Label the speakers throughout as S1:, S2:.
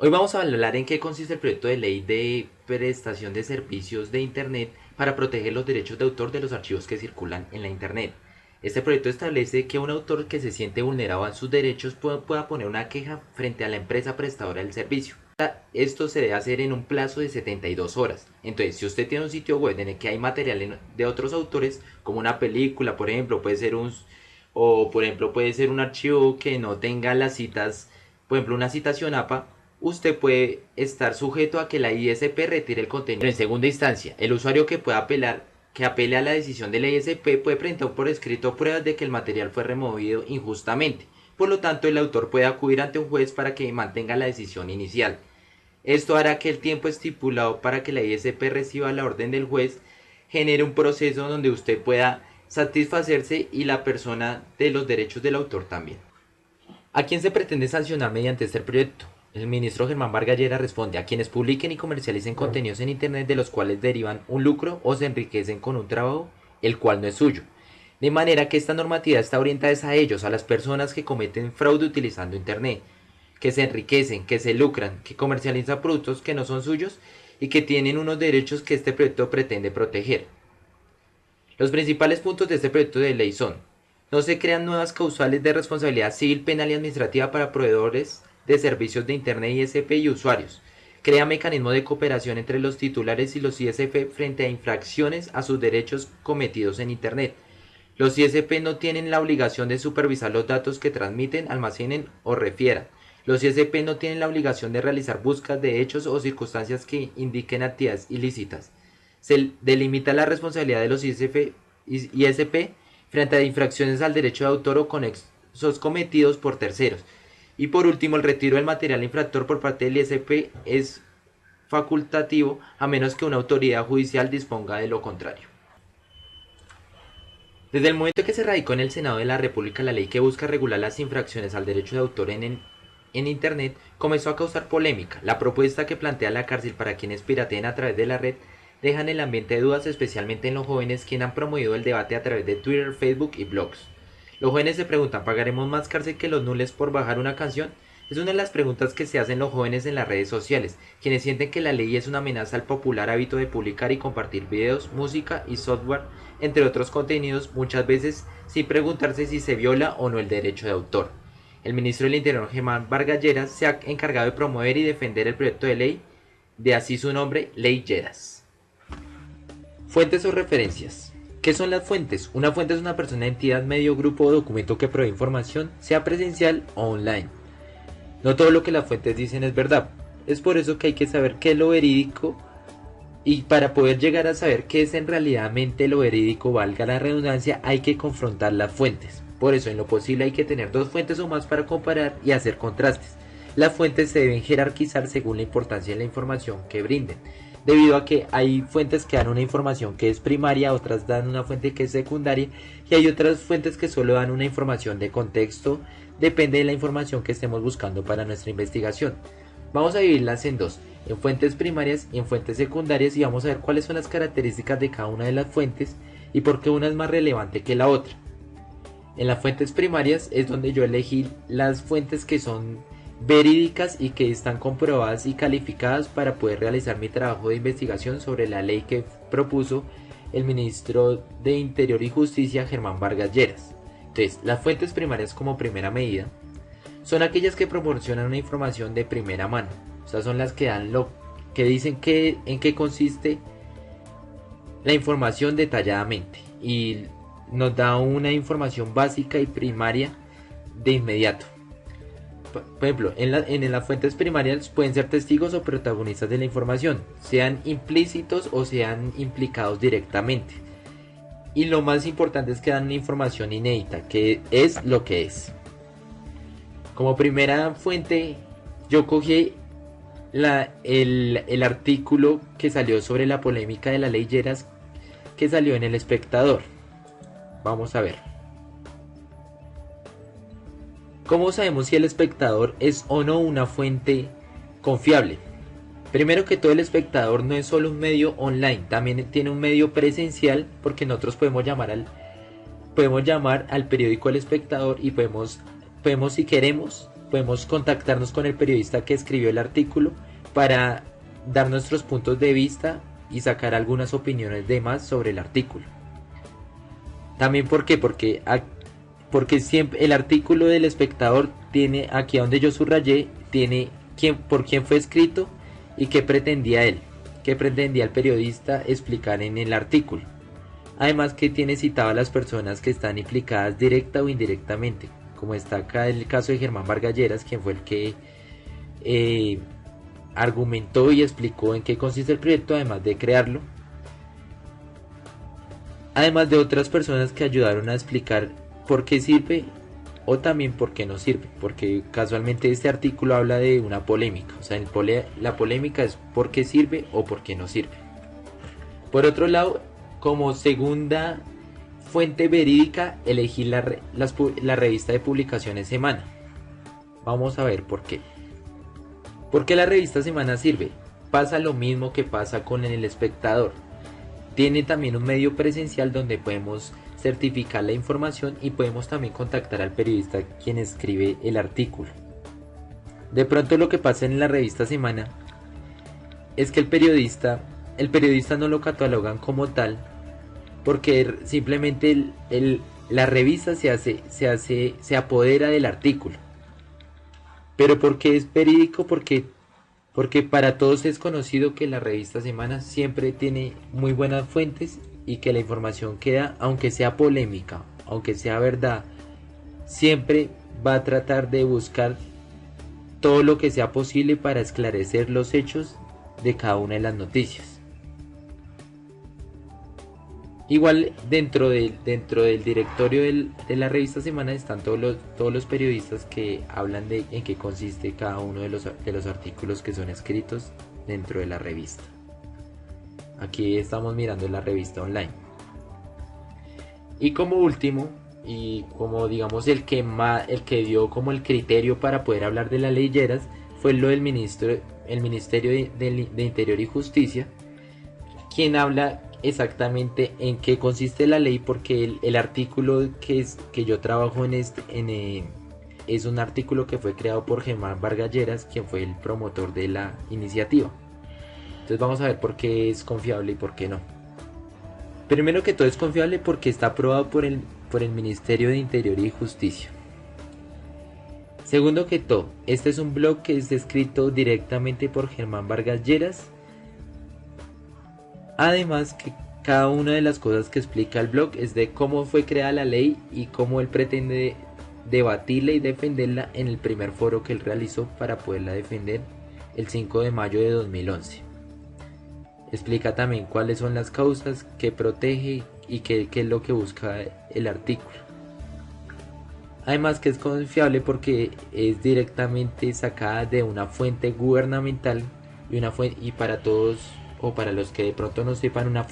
S1: Hoy vamos a hablar en qué consiste el proyecto de ley de prestación de servicios de Internet para proteger los derechos de autor de los archivos que circulan en la Internet. Este proyecto establece que un autor que se siente vulnerado en sus derechos pueda poner una queja frente a la empresa prestadora del servicio. Esto se debe hacer en un plazo de 72 horas. Entonces, si usted tiene un sitio web en el que hay material de otros autores, como una película, por ejemplo, puede ser un archivo que no tenga las citas, por ejemplo, una citación APA, usted puede estar sujeto a que la ISP retire el contenido. En segunda instancia, el usuario que apele a la decisión de la ISP puede presentar por escrito pruebas de que el material fue removido injustamente. Por lo tanto, el autor puede acudir ante un juez para que mantenga la decisión inicial. Esto hará que el tiempo estipulado para que la ISP reciba la orden del juez genere un proceso donde usted pueda satisfacerse y la persona de los derechos del autor también. ¿A quién se pretende sancionar mediante este proyecto? El ministro Germán Vargas Lleras responde a quienes publiquen y comercialicen contenidos en Internet de los cuales derivan un lucro o se enriquecen con un trabajo el cual no es suyo. De manera que esta normativa está orientada a ellos, a las personas que cometen fraude utilizando Internet, que se enriquecen, que se lucran, que comercializan productos que no son suyos y que tienen unos derechos que este proyecto pretende proteger. Los principales puntos de este proyecto de ley son: no se crean nuevas causales de responsabilidad civil, penal y administrativa para proveedores de servicios de Internet, ISP y usuarios. Crea mecanismos de cooperación entre los titulares y los ISP frente a infracciones a sus derechos cometidos en Internet. Los ISP no tienen la obligación de supervisar los datos que transmiten, almacenen o refieran. Los ISP no tienen la obligación de realizar búsquedas de hechos o circunstancias que indiquen actividades ilícitas. Se delimita la responsabilidad de los ISP frente a infracciones al derecho de autor o conexos cometidos por terceros. Y por último, el retiro del material infractor por parte del ISP es facultativo a menos que una autoridad judicial disponga de lo contrario. Desde el momento que se radicó en el Senado de la República la ley que busca regular las infracciones al derecho de autor en Internet, comenzó a causar polémica. La propuesta que plantea la cárcel para quienes pirateen a través de la red deja en el ambiente de dudas, especialmente en los jóvenes, quienes han promovido el debate a través de Twitter, Facebook y blogs. Los jóvenes se preguntan: ¿pagaremos más cárcel que los nules por bajar una canción? Es una de las preguntas que se hacen los jóvenes en las redes sociales, quienes sienten que la ley es una amenaza al popular hábito de publicar y compartir videos, música y software, entre otros contenidos, muchas veces sin preguntarse si se viola o no el derecho de autor. El ministro del Interior, Germán Vargas Lleras, se ha encargado de promover y defender el proyecto de ley, de así su nombre, Ley Lleras. Fuentes o referencias. ¿Qué son las fuentes? Una fuente es una persona, entidad, medio, grupo o documento que provee información, sea presencial o online. No todo lo que las fuentes dicen es verdad. Es por eso que hay que saber qué es lo verídico, y para poder llegar a saber qué es en realidad lo verídico, valga la redundancia, hay que confrontar las fuentes. Por eso, en lo posible, hay que tener dos fuentes o más para comparar y hacer contrastes. Las fuentes se deben jerarquizar según la importancia de la información que brinden, debido a que hay fuentes que dan una información que es primaria, otras dan una fuente que es secundaria y hay otras fuentes que solo dan una información de contexto, depende de la información que estemos buscando para nuestra investigación. Vamos a dividirlas en dos, en fuentes primarias y en fuentes secundarias, y vamos a ver cuáles son las características de cada una de las fuentes y por qué una es más relevante que la otra. En las fuentes primarias es donde yo elegí las fuentes que son verídicas y que están comprobadas y calificadas para poder realizar mi trabajo de investigación sobre la ley que propuso el ministro de Interior y Justicia, Germán Vargas Lleras. Entonces, las fuentes primarias, como primera medida, son aquellas que proporcionan una información de primera mano. O sea, son las que dan que dicen en qué consiste la información detalladamente y nos da una información básica y primaria de inmediato. Por ejemplo, en las fuentes primarias pueden ser testigos o protagonistas de la información, sean implícitos o sean implicados directamente. Y lo más importante es que dan una información inédita, que es lo que es. Como primera fuente, yo cogí el artículo que salió sobre la polémica de la ley Lleras, que salió en El Espectador. Vamos a ver. ¿Cómo sabemos si El Espectador es o no una fuente confiable? Primero que todo, El Espectador no es solo un medio online, también tiene un medio presencial, porque nosotros podemos llamar al periódico El Espectador y podemos, si queremos, podemos contactarnos con el periodista que escribió el artículo para dar nuestros puntos de vista y sacar algunas opiniones de más sobre el artículo. También, ¿por qué? Porque siempre el artículo del Espectador tiene, aquí donde yo subrayé, tiene por quién fue escrito y qué pretendía él, qué pretendía el periodista explicar en el artículo. Además que tiene citado a las personas que están implicadas directa o indirectamente, como está acá el caso de Germán Vargas Lleras, quien fue el que argumentó y explicó en qué consiste el proyecto, además de crearlo. Además de otras personas que ayudaron a explicar por qué sirve o también por qué no sirve, porque casualmente este artículo habla de una polémica, o sea, la polémica es por qué sirve o por qué no sirve. Por otro lado, como segunda fuente verídica, elegí la revista de publicaciones Semana. Vamos a ver por qué. ¿Por qué la revista Semana sirve? Pasa lo mismo que pasa con El Espectador. Tiene también un medio presencial donde podemos certificar la información y podemos también contactar al periodista quien escribe el artículo. De pronto lo que pasa en la revista Semana es que el periodista no lo catalogan como tal, porque simplemente la revista se apodera del artículo. Pero ¿por qué es verídico? Porque para todos es conocido que la revista Semana siempre tiene muy buenas fuentes y que la información queda, aunque sea polémica, aunque sea verdad, siempre va a tratar de buscar todo lo que sea posible para esclarecer los hechos de cada una de las noticias. Igual dentro del directorio de la revista Semana están todos los periodistas que hablan de en qué consiste cada uno de los artículos que son escritos dentro de la revista. Aquí estamos mirando la revista online. Y como último, y como digamos el que dio como el criterio para poder hablar de las ley Lleras, fue lo del Ministerio de Interior y Justicia, quien habla exactamente en qué consiste la ley, porque el artículo que yo trabajo es un artículo que fue creado por Germán Vargas Lleras, quien fue el promotor de la iniciativa. Entonces vamos a ver por qué es confiable y por qué no. Primero que todo, es confiable porque está aprobado por el Ministerio de Interior y Justicia. Segundo que todo, este es un blog que es escrito directamente por Germán Vargas Lleras. Además que cada una de las cosas que explica el blog es de cómo fue creada la ley y cómo él pretende debatirla y defenderla en el primer foro que él realizó para poderla defender el 5 de mayo de 2011. Explica también cuáles son las causas que protege y qué es lo que busca el artículo. Además que es confiable porque es directamente sacada de una fuente gubernamental y para todos o para los que de pronto no sepan, una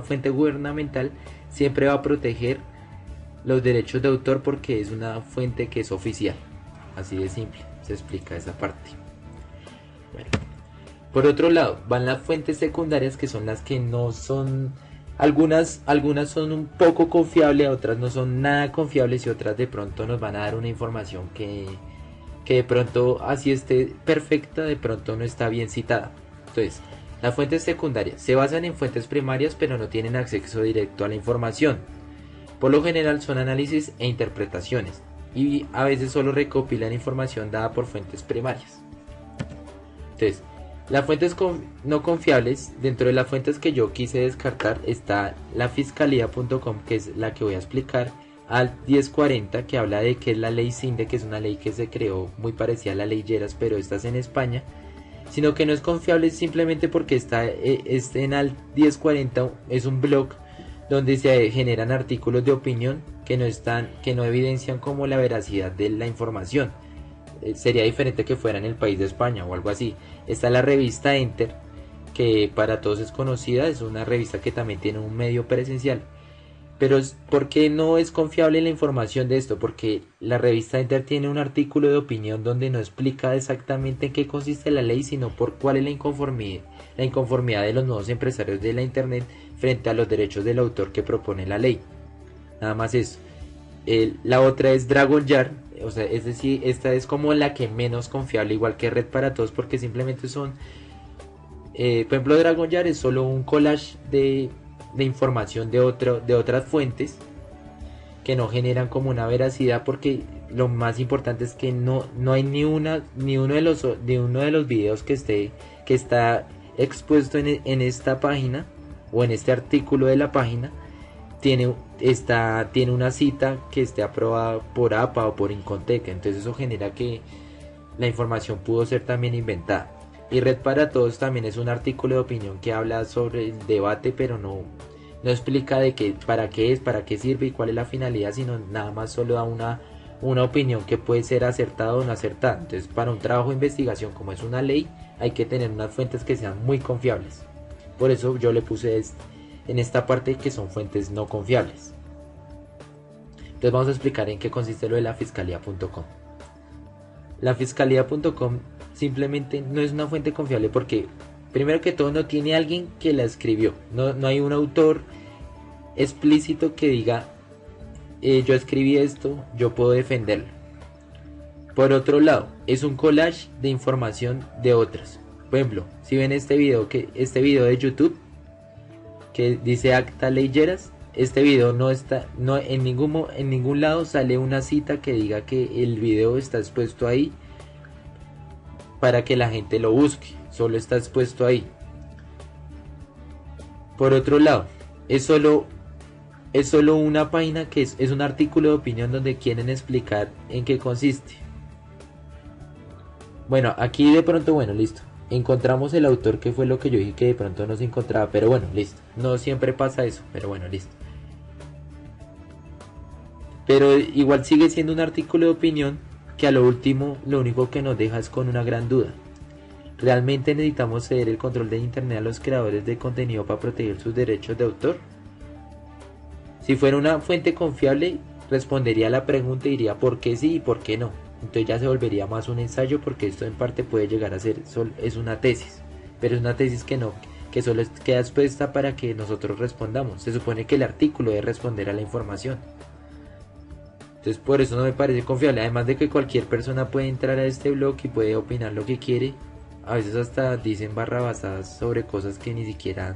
S1: fuente gubernamental siempre va a proteger los derechos de autor porque es una fuente que es oficial. Así de simple se explica esa parte. Bueno. Por otro lado, van las fuentes secundarias, que son las que no son, algunas son un poco confiables, otras no son nada confiables y otras de pronto nos van a dar una información que de pronto, así esté perfecta, de pronto no está bien citada. Entonces, las fuentes secundarias se basan en fuentes primarias pero no tienen acceso directo a la información. Por lo general son análisis e interpretaciones y a veces solo recopilan información dada por fuentes primarias. Entonces, las fuentes no confiables, dentro de las fuentes que yo quise descartar está la fiscalía.com, que es la que voy a explicar, al 1040, que habla de que es la ley CINDE, que es una ley que se creó muy parecida a la ley Lleras, pero esta es en España, sino que no es confiable simplemente porque está en al 1040, es un blog donde se generan artículos de opinión que no evidencian como la veracidad de la información. Sería diferente que fuera en el país de España o algo así. Está la revista Enter, que para todos es conocida, es una revista que también tiene un medio presencial. Pero ¿por qué no es confiable la información de esto? Porque la revista Enter tiene un artículo de opinión donde no explica exactamente en qué consiste la ley, sino por cuál es la inconformidad de los nuevos empresarios de la internet frente a los derechos del autor que propone la ley. Nada más eso. La otra es Dragon Jar, o sea, es decir, esta es como la que menos confiable, igual que Red para Todos, porque simplemente son, por ejemplo, Dragon Jar es solo un collage de información de otras fuentes que no generan como una veracidad, porque lo más importante es que no hay ni uno de los videos que está expuesto en esta página o en este artículo de la página tiene una cita que esté aprobada por APA o por Incontec. Entonces eso genera que la información pudo ser también inventada. Y Red para Todos también es un artículo de opinión que habla sobre el debate, pero no explica de qué, para qué es, para qué sirve y cuál es la finalidad, sino nada más solo da una opinión que puede ser acertada o no acertada. Entonces, para un trabajo de investigación como es una ley, hay que tener unas fuentes que sean muy confiables. Por eso yo le puse en esta parte que son fuentes no confiables. Entonces vamos a explicar en qué consiste lo de la fiscalía.com. La fiscalía.com simplemente no es una fuente confiable porque primero que todo no tiene alguien que la escribió, no hay un autor explícito que diga yo escribí esto, yo puedo defenderlo. Por otro lado, es un collage de información de otras. Por ejemplo, si ven este video de YouTube que dice Acta Leyeras, este video en ningún lado sale una cita que diga que el video está expuesto ahí para que la gente lo busque, solo está expuesto ahí. Por otro lado, es solo una página que es un artículo de opinión donde quieren explicar en qué consiste. Bueno, aquí de pronto, bueno, listo. Encontramos el autor, que fue lo que yo dije que de pronto no se encontraba, pero bueno, listo. No siempre pasa eso, pero bueno, listo. Pero igual sigue siendo un artículo de opinión que a lo último lo único que nos deja es con una gran duda. ¿Realmente necesitamos ceder el control de internet a los creadores de contenido para proteger sus derechos de autor? Si fuera una fuente confiable, respondería a la pregunta y diría por qué sí y por qué no. Entonces ya se volvería más un ensayo, porque esto en parte puede llegar a ser, es una tesis, pero es una tesis que solo queda expuesta para que nosotros respondamos. Se supone que el artículo debe responder a la información. Entonces por eso no me parece confiable, además de que cualquier persona puede entrar a este blog y puede opinar lo que quiere. A veces hasta dicen barrabasadas sobre cosas que ni siquiera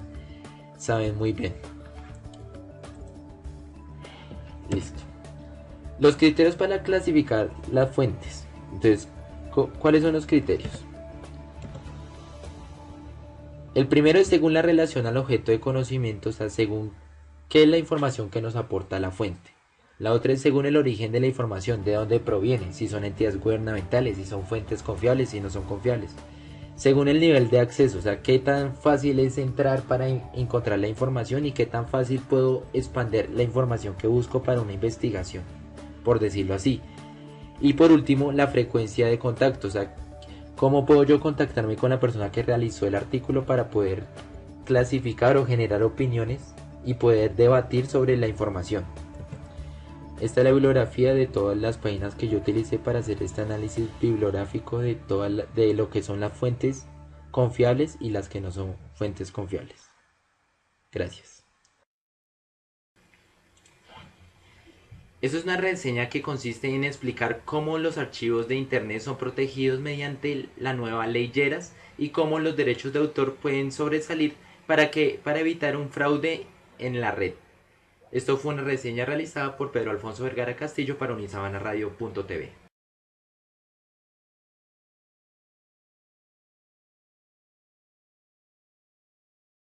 S1: saben muy bien. Listo. Los criterios para clasificar las fuentes. Entonces, ¿cuáles son los criterios? El primero es según la relación al objeto de conocimiento, o sea, según qué es la información que nos aporta la fuente. La otra es según el origen de la información, de dónde proviene, si son entidades gubernamentales, si son fuentes confiables, si no son confiables. Según el nivel de acceso, o sea, qué tan fácil es entrar para encontrar la información y qué tan fácil puedo expandir la información que busco para una investigación, por decirlo así. Y por último, la frecuencia de contacto, o sea, cómo puedo yo contactarme con la persona que realizó el artículo para poder clasificar o generar opiniones y poder debatir sobre la información. Esta es la bibliografía de todas las páginas que yo utilicé para hacer este análisis bibliográfico de lo que son las fuentes confiables y las que no son fuentes confiables. Gracias. Eso es una reseña que consiste en explicar cómo los archivos de internet son protegidos mediante la nueva ley Lleras y cómo los derechos de autor pueden sobresalir para evitar un fraude en la red. Esto fue una reseña realizada por Pedro Alfonso Vergara Castillo para unisabanaradio.tv.